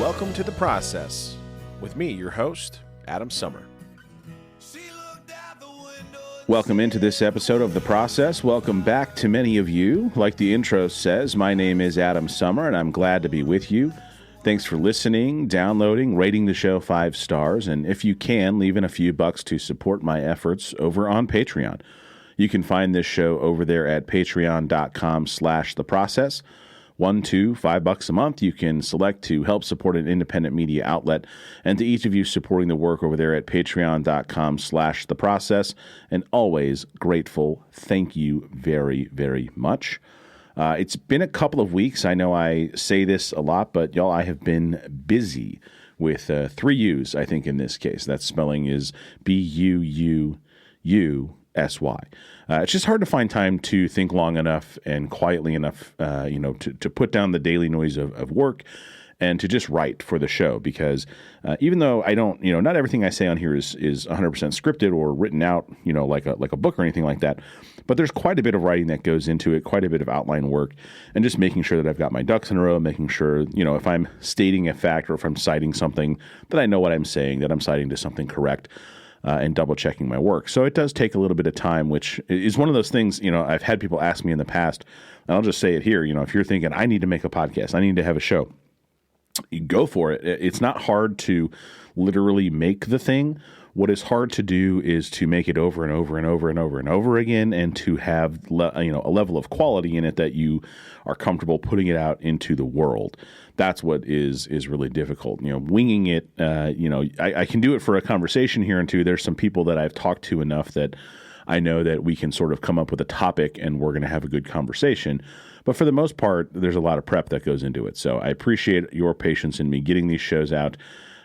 Welcome to The Process with me, your host, Adam Sommer. Welcome into this episode of The Process. Welcome back to many of you. Like the intro says, my name is Adam Sommer, and I'm glad to be with you. Thanks for listening, downloading, rating the show 5 stars, and if you can, leaving a few bucks to support my efforts over on Patreon. You can find this show over there at patreon.com/theprocess. $1, $2, $5 a month. You can select to help support an independent media outlet. And to each of you supporting the work over there at patreon.com/theprocess. And always grateful. Thank you very, very much. It's been a couple of weeks. I know I say this a lot, but y'all, I have been busy with 3 U's, I think, in this case. That spelling is Buuusy. It's just hard to find time to think long enough and quietly enough, to put down the daily noise of work and to just write for the show. Because even though I don't, not everything I say on here is 100% scripted or written out, like a book or anything like that. But there's quite a bit of writing that goes into it, quite a bit of outline work, and just making sure that I've got my ducks in a row, making sure, if I'm stating a fact or if I'm citing something, that I know what I'm saying, that I'm citing to something correct. And double-checking my work. So it does take a little bit of time, which is one of those things, I've had people ask me in the past, and I'll just say it here, if you're thinking, I need to make a podcast, I need to have a show, you go for it. It's not hard to literally make the thing. What is hard to do is to make it over and over and over and over and over again, and to have a level of quality in it that you are comfortable putting it out into the world. That's what is really difficult. Winging it. I can do it for a conversation here and two. There's some people that I've talked to enough that I know that we can sort of come up with a topic and we're going to have a good conversation. But for the most part, there's a lot of prep that goes into it. So I appreciate your patience in me getting these shows out.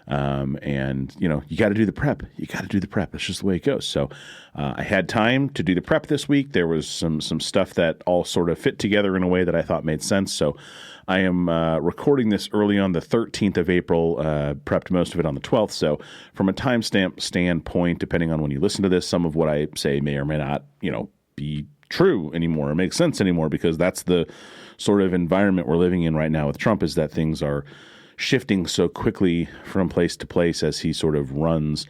And you got to do the prep. You got to do the prep. It's just the way it goes. So I had time to do the prep this week. There was some stuff that all sort of fit together in a way that I thought made sense. So I am recording this early on the 13th of April, prepped most of it on the 12th. So from a timestamp standpoint, depending on when you listen to this, some of what I say may or may not, be true anymore or make sense anymore, because that's the sort of environment we're living in right now with Trump, is that things are shifting so quickly from place to place as he sort of runs,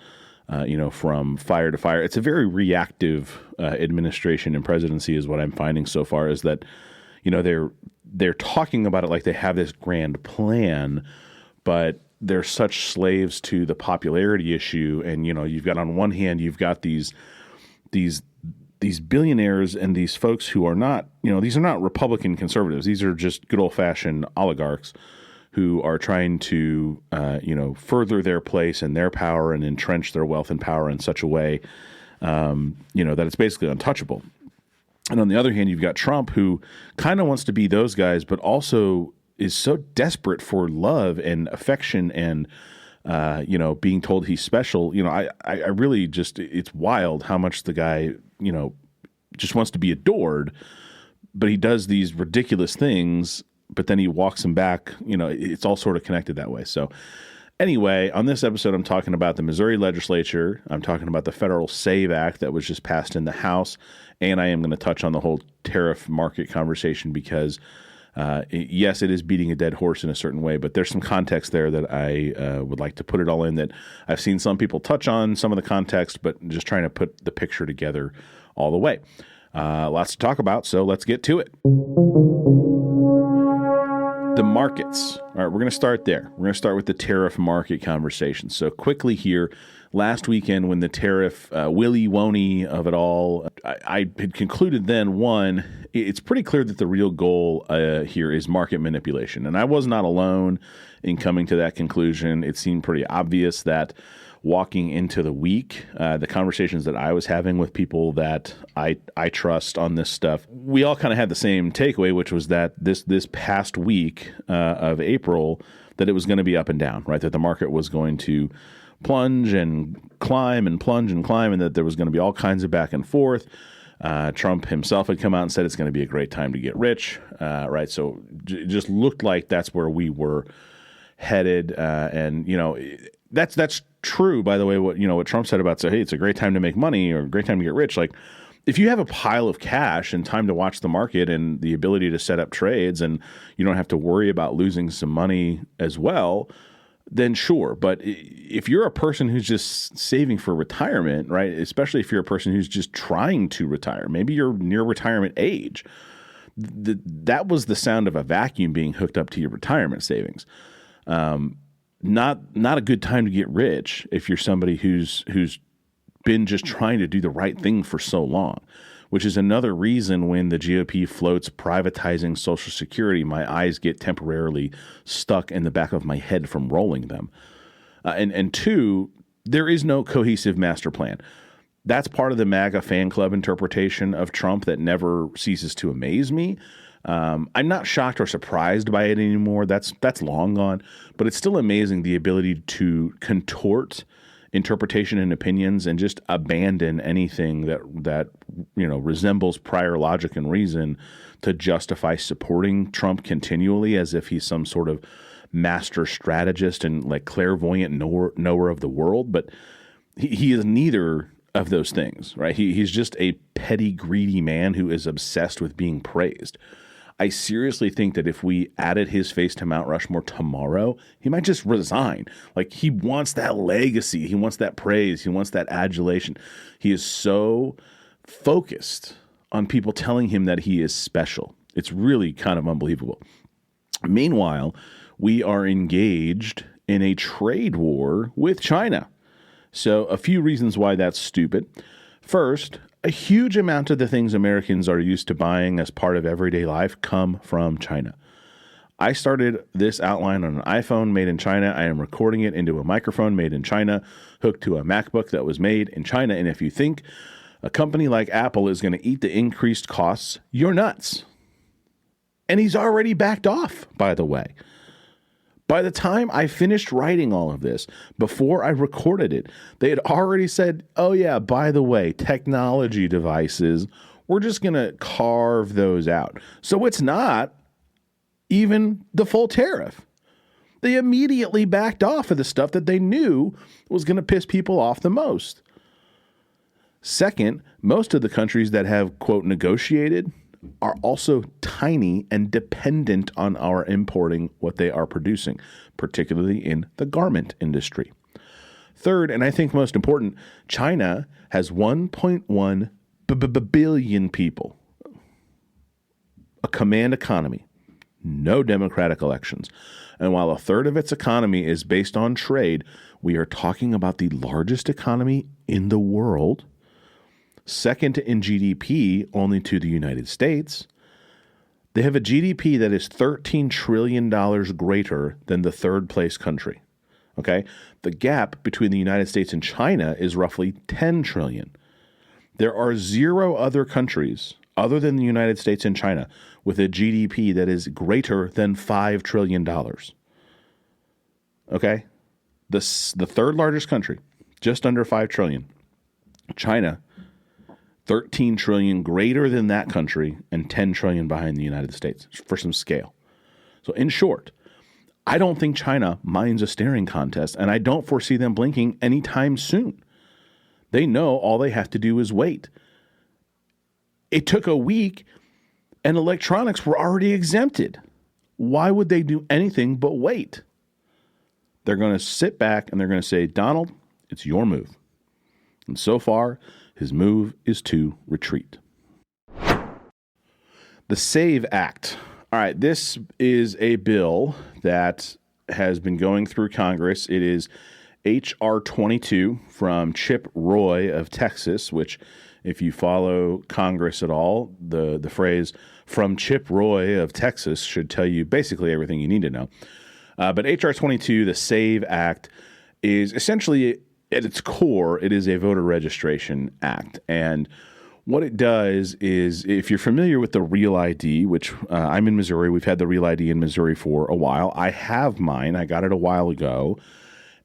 from fire to fire. It's a very reactive administration and presidency is what I'm finding so far, is that, they're talking about it like they have this grand plan, but they're such slaves to the popularity issue. And, you've got, on one hand, you've got these billionaires and these folks who are not, these are not Republican conservatives. These are just good old fashioned oligarchs who are trying to, further their place and their power and entrench their wealth and power in such a way, that it's basically untouchable. And on the other hand, you've got Trump, who kind of wants to be those guys, but also is so desperate for love and affection and, being told he's special. I really just, it's wild how much the guy, just wants to be adored, but he does these ridiculous things, but then he walks him back. It's all sort of connected that way. So anyway, on this episode, I'm talking about the Missouri legislature. I'm talking about the Federal SAVE Act that was just passed in the House. And I am going to touch on the whole tariff market conversation because, yes, it is beating a dead horse in a certain way, but there's some context there that I would like to put it all in, that I've seen some people touch on some of the context, but just trying to put the picture together all the way. Lots to talk about, so let's get to it. The markets. All right, we're going to start there. We're going to start with the tariff market conversation. So quickly here, last weekend when the tariff willy-woney of it all, I had concluded then, one, it's pretty clear that the real goal here is market manipulation. And I was not alone in coming to that conclusion. It seemed pretty obvious that walking into the week, the conversations that I was having with people that I trust on this stuff, we all kind of had the same takeaway, which was that this past week of April, that it was going to be up and down, right? That the market was going to plunge and climb and plunge and climb, and that there was going to be all kinds of back and forth. Trump himself had come out and said it's going to be a great time to get rich, right? So it just looked like that's where we were headed, and that's true, by the way, what Trump said about, hey, it's a great time to make money or a great time to get rich. Like, if you have a pile of cash and time to watch the market and the ability to set up trades, and you don't have to worry about losing some money as well, then sure. But if you're a person who's just saving for retirement, right, especially if you're a person who's just trying to retire, maybe you're near retirement age, that was the sound of a vacuum being hooked up to your retirement savings. Not a good time to get rich if you're somebody who's been just trying to do the right thing for so long, which is another reason when the GOP floats privatizing Social Security, my eyes get temporarily stuck in the back of my head from rolling them. And two, there is no cohesive master plan. That's part of the MAGA fan club interpretation of Trump that never ceases to amaze me. I'm not shocked or surprised by it anymore. That's long gone, but it's still amazing the ability to contort interpretation and opinions and just abandon anything that resembles prior logic and reason to justify supporting Trump continually as if he's some sort of master strategist and like clairvoyant knower of the world. But he is neither of those things, right? He's just a petty, greedy man who is obsessed with being praised. I seriously think that if we added his face to Mount Rushmore tomorrow, he might just resign. Like, he wants that legacy. He wants that praise. He wants that adulation. He is so focused on people telling him that he is special. It's really kind of unbelievable. Meanwhile, we are engaged in a trade war with China. So a few reasons why that's stupid. First, a huge amount of the things Americans are used to buying as part of everyday life come from China. I started this outline on an iPhone made in China. I am recording it into a microphone made in China, hooked to a MacBook that was made in China. And if you think a company like Apple is going to eat the increased costs, you're nuts. And he's already backed off, by the way. By the time I finished writing all of this, before I recorded it, they had already said, oh yeah, by the way, technology devices, we're just going to carve those out. So it's not even the full tariff. They immediately backed off of the stuff that they knew was going to piss people off the most. Second, most of the countries that have, quote, negotiated are also tiny and dependent on our importing what they are producing, particularly in the garment industry. Third, and I think most important, China has 1.1 billion people, a command economy, no democratic elections. And while a third of its economy is based on trade, we are talking about the largest economy in the world, second in GDP only to the United States. They have a GDP that is $13 trillion greater than the third place country. Okay? The gap between the United States and China is roughly 10 trillion. There are zero other countries other than the United States and China with a GDP that is greater than $5 trillion. Okay? The third largest country, just under 5 trillion. China, 13 trillion greater than that country and 10 trillion behind the United States, for some scale. So in short, I don't think China minds a staring contest, and I don't foresee them blinking anytime soon. They know all they have to do is wait. It took a week and electronics were already exempted. Why would they do anything but wait? They're going to sit back and they're going to say, Donald, it's your move. And so far, his move is to retreat. The SAVE Act. All right, this is a bill that has been going through Congress. It is H.R. 22 from Chip Roy of Texas, which, if you follow Congress at all, the phrase from Chip Roy of Texas should tell you basically everything you need to know. But H.R. 22, the SAVE Act, is essentially, at its core, it is a voter registration act. And what it does is, if you're familiar with the Real ID, which I'm in Missouri, we've had the Real ID in Missouri for a while. I have mine. I got it a while ago.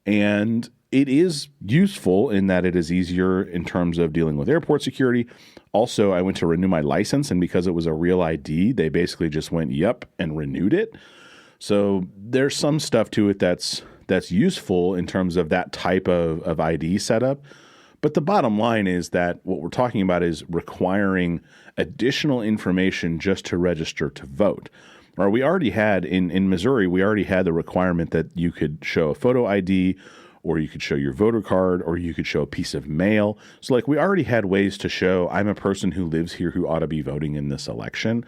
And it is useful in that it is easier in terms of dealing with airport security. Also, I went to renew my license, and because it was a Real ID, they basically just went, yep, and renewed it. So there's some stuff to it that's useful in terms of that type of ID setup. But the bottom line is that what we're talking about is requiring additional information just to register to vote. Or we already had in Missouri, we already had the requirement that you could show a photo ID, or you could show your voter card, or you could show a piece of mail. So like we already had ways to show I'm a person who lives here who ought to be voting in this election.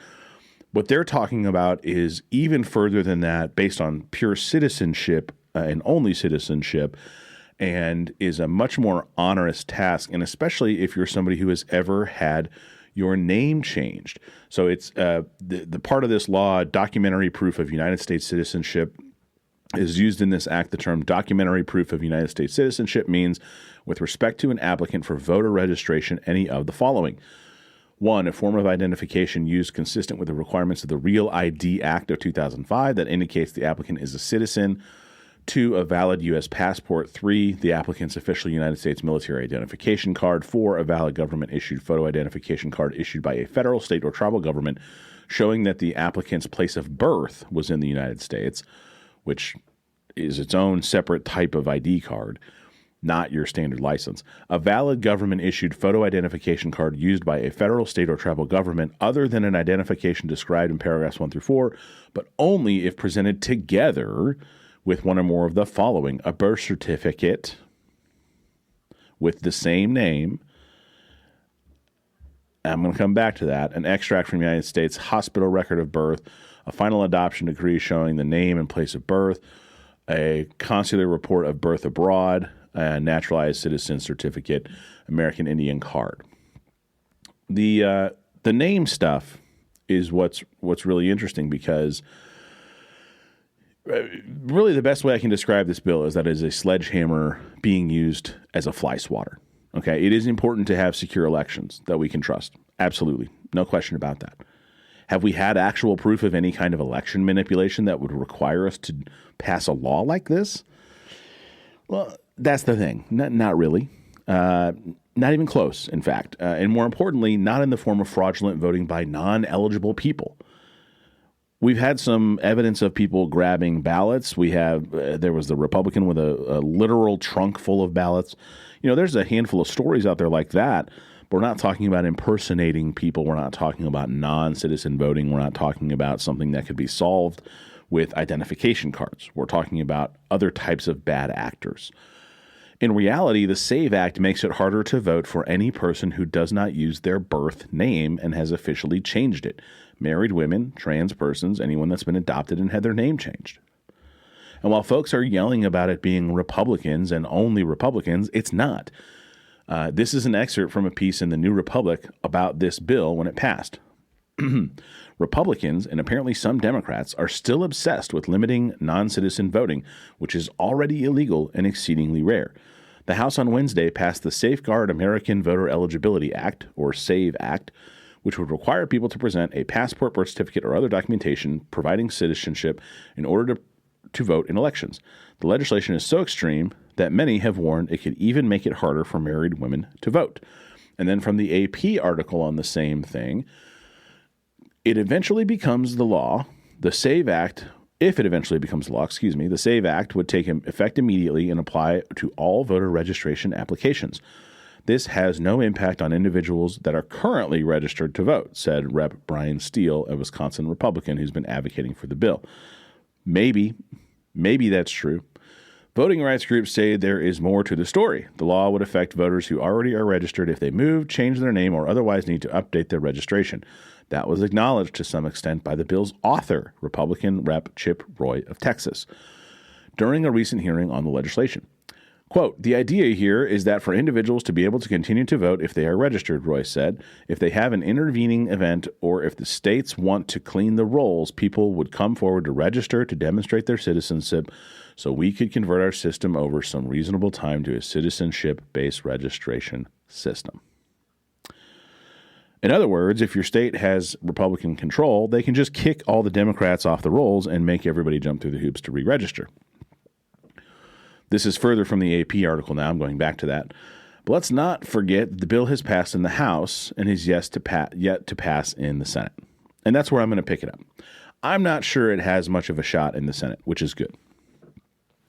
What they're talking about is even further than that, based on pure citizenship and only citizenship, and is a much more onerous task, and especially if you're somebody who has ever had your name changed. So it's the part of this law, documentary proof of United States citizenship, is used in this act. The term documentary proof of United States citizenship means with respect to an applicant for voter registration, any of the following. 1, a form of identification used consistent with the requirements of the REAL-ID Act of 2005 that indicates the applicant is a citizen. 2, a valid U.S. passport. 3, the applicant's official United States military identification card. 4, a valid government-issued photo identification card issued by a federal, state, or tribal government showing that the applicant's place of birth was in the United States, which is its own separate type of ID card, not your standard license. A valid government-issued photo identification card used by a federal, state, or tribal government other than an identification described in paragraphs 1 through 4, but only if presented together with one or more of the following: a birth certificate with the same name. I'm going to come back to that. An extract from the United States hospital record of birth, a final adoption decree showing the name and place of birth, a consular report of birth abroad, a naturalized citizen certificate, American Indian card. The name stuff is what's really interesting, because really the best way I can describe this bill is that it is a sledgehammer being used as a fly swatter. Okay, it is important to have secure elections that we can trust. Absolutely. No question about that. Have we had actual proof of any kind of election manipulation that would require us to pass a law like this? Well, that's the thing. Not really. Not even close, in fact. And more importantly, not in the form of fraudulent voting by non-eligible people. We've had some evidence of people grabbing ballots. We have there was the Republican with a literal trunk full of ballots. You know, there's a handful of stories out there like that. But we're not talking about impersonating people. We're not talking about non-citizen voting. We're not talking about something that could be solved with identification cards. We're talking about other types of bad actors. In reality, the SAVE Act makes it harder to vote for any person who does not use their birth name and has officially changed it. Married women, trans persons, anyone that's been adopted and had their name changed. And while folks are yelling about it being Republicans and only Republicans, it's not. This is an excerpt from a piece in the New Republic about this bill when it passed. Republicans, and apparently some Democrats, are still obsessed with limiting non-citizen voting, which is already illegal and exceedingly rare. The House on Wednesday passed the Safeguard American Voter Eligibility Act, or SAVE Act, which would require people to present a passport, birth certificate, or other documentation providing citizenship in order to vote in elections. The legislation is so extreme that many have warned it could even make it harder for married women to vote. And then from the AP article on the same thing, it eventually becomes the law. The SAVE Act, if it eventually becomes law, the SAVE Act would take effect immediately and apply to all voter registration applications. This has no impact on individuals that are currently registered to vote, said Rep. Brian Steele, a Wisconsin Republican who's been advocating for the bill. Maybe that's true. Voting rights groups say there is more to the story. The law would affect voters who already are registered if they move, change their name, or otherwise need to update their registration. That was acknowledged to some extent by the bill's author, Republican Rep. Chip Roy of Texas, during a recent hearing on the legislation. Quote, "The idea here is that for individuals to be able to continue to vote if they are registered," Roy said. "If they have an intervening event or if the states want to clean the rolls, people would come forward to register to demonstrate their citizenship so we could convert our system over some reasonable time to a citizenship-based registration system." In other words, if your state has Republican control, they can just kick all the Democrats off the rolls and make everybody jump through the hoops to re-register. This is further from the AP article now. I'm going back to that. But let's not forget the bill has passed in the House and is yet to pass in the Senate. And that's where I'm going to pick it up. I'm not sure it has much of a shot in the Senate, which is good.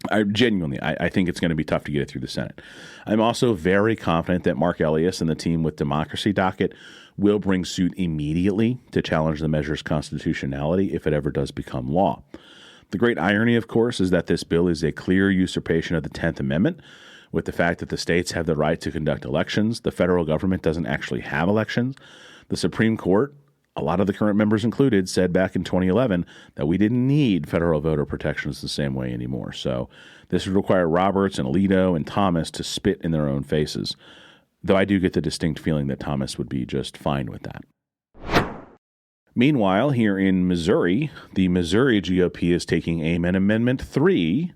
I think it's going to be tough to get it through the Senate. I'm also very confident that Mark Elias and the team with Democracy Docket will bring suit immediately to challenge the measure's constitutionality if it ever does become law. The great irony, of course, is that this bill is a clear usurpation of the 10th Amendment, with the fact that the states have the right to conduct elections. The federal government doesn't actually have elections. The Supreme Court, a lot of the current members included, said back in 2011 that we didn't need federal voter protections the same way anymore. So this would require Roberts and Alito and Thomas to spit in their own faces, though I do get the distinct feeling that Thomas would be just fine with that. Meanwhile, here in Missouri, the Missouri GOP is taking aim at Amendment 3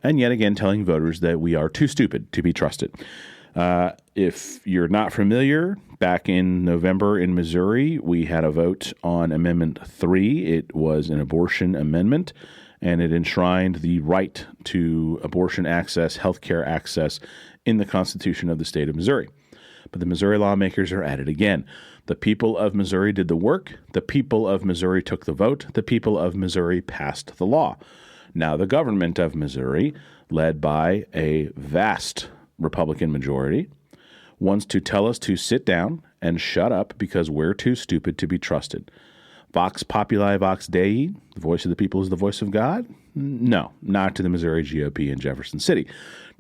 and yet again telling voters that we are too stupid to be trusted. If you're not familiar, back in November in Missouri, we had a vote on Amendment 3. It was an abortion amendment, and it enshrined the right to abortion access, health care access in the Constitution of the state of Missouri. But the Missouri lawmakers are at it again. The people of Missouri did the work. The people of Missouri took the vote. The people of Missouri passed the law. Now the government of Missouri, led by a vast Republican majority, wants to tell us to sit down and shut up because we're too stupid to be trusted. Vox populi, vox Dei, the voice of the people is the voice of God? No, not to the Missouri GOP in Jefferson City.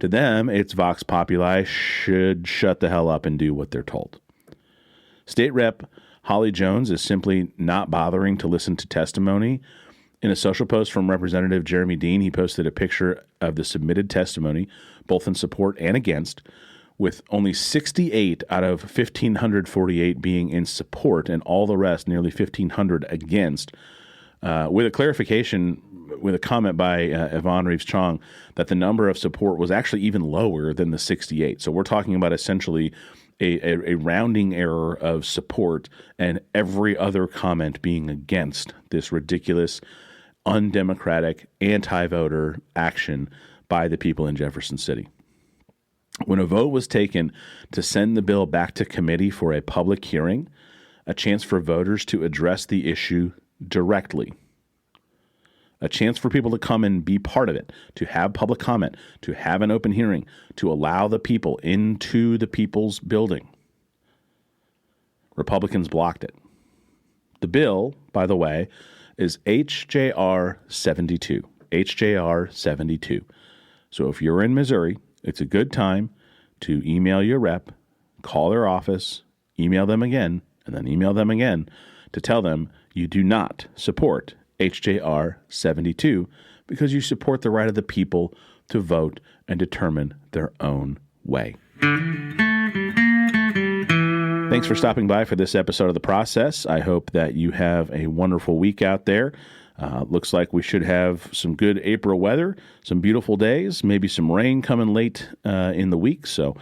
To them, it's vox populi should shut the hell up and do what they're told. State Rep Holly Jones is simply not bothering to listen to testimony. In a social post from Representative Jeremy Dean, he posted a picture of the submitted testimony, both in support and against, with only 68 out of 1,548 being in support and all the rest, nearly 1,500, against, with a clarification, with a comment by Yvonne Reeves-Chong that the number of support was actually even lower than the 68. So we're talking about essentially a rounding error of support and every other comment being against this ridiculous, undemocratic, anti-voter action by the people in Jefferson City. When a vote was taken to send the bill back to committee for a public hearing, a chance for voters to address the issue directly, a chance for people to come and be part of it, to have public comment, to have an open hearing, to allow the people into the people's building. Republicans blocked it. The bill, by the way, is HJR 72. HJR 72. So if you're in Missouri, it's a good time to email your rep, call their office, email them again, and then email them again to tell them you do not support HJR 72 because you support the right of the people to vote and determine their own way. Thanks for stopping by for this episode of The Process. I hope that you have a wonderful week out there. Looks like we should have some good April weather, some beautiful days, maybe some rain coming late in the week. So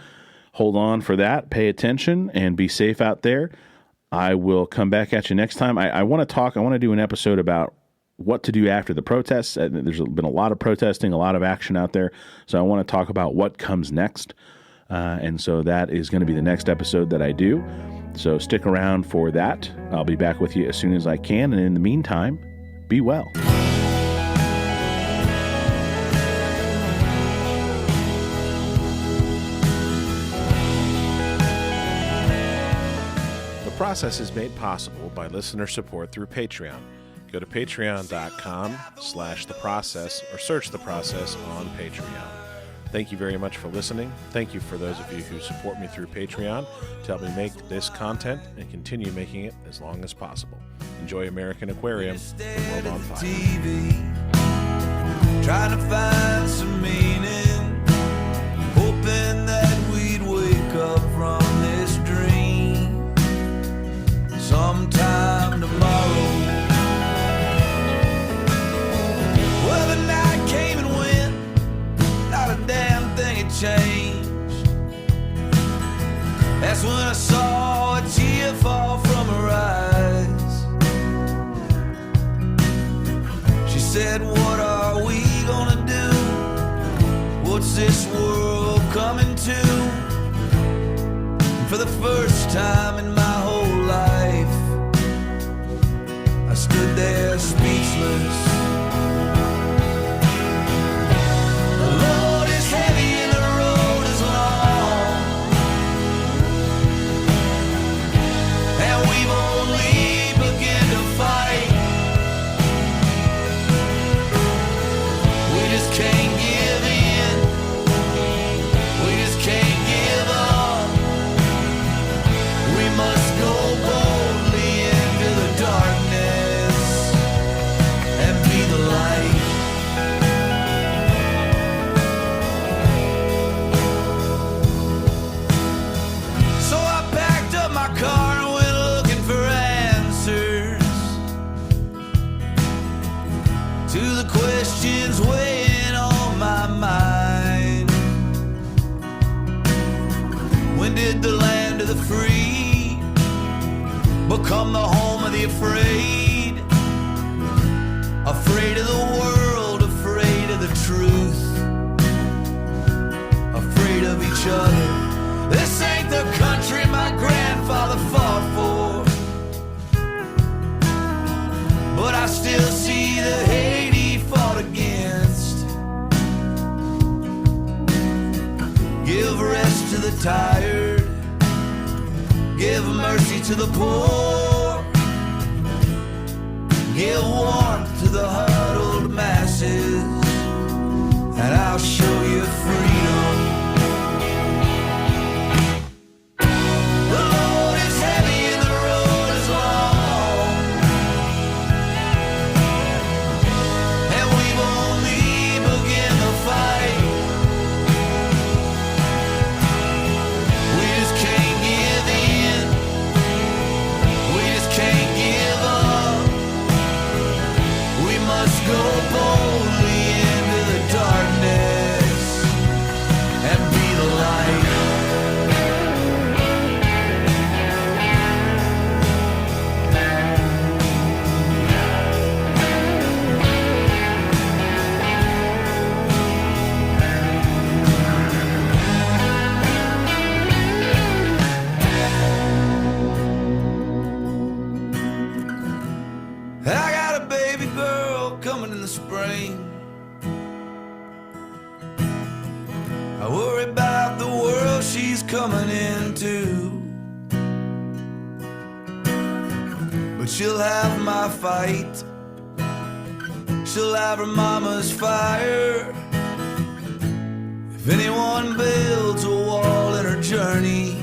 hold on for that. Pay attention and be safe out there. I will come back at you next time. I want to do an episode about what to do after the protests. There's been a lot of protesting, a lot of action out there. So I want to talk about what comes next. And so that is going to be the next episode that I do. So stick around for that. I'll be back with you as soon as I can. And in the meantime, be well. The Process is made possible by listener support through Patreon. Go to patreon.com/theprocess or search The Process on Patreon. Thank you very much for listening. Thank you for those of you who support me through Patreon to help me make this content and continue making it as long as possible. Enjoy American Aquarium, the world on fire. TV, trying to find some meaning, hoping that we'd wake up from this dream sometime tomorrow. Well, the night came and went, not a damn thing had changed. That's when I saw a tear fall from her eyes. She said, what are we gonna do? What's this world coming to? For the first time in my whole life, I stood there speechless. the questions weighing on my mind. When did the land of the free become the home of the afraid? Afraid of the world, afraid of the truth, afraid of each other. This ain't the country my grandfather fought for, but I still see the hate he fought against. Give rest to the tired, give mercy to the poor, give warmth to the huddled masses, and I'll show you freedom. The load is heavy and the road is long, and we've only begun the fight. We just can't give in, we just can't give up. We must go boldly into the darkness and be the light. I got a baby girl coming in the spring. I worry about the world she's coming into, but she'll have my fight, she'll have her mama's fire. If anyone builds a wall in her journey,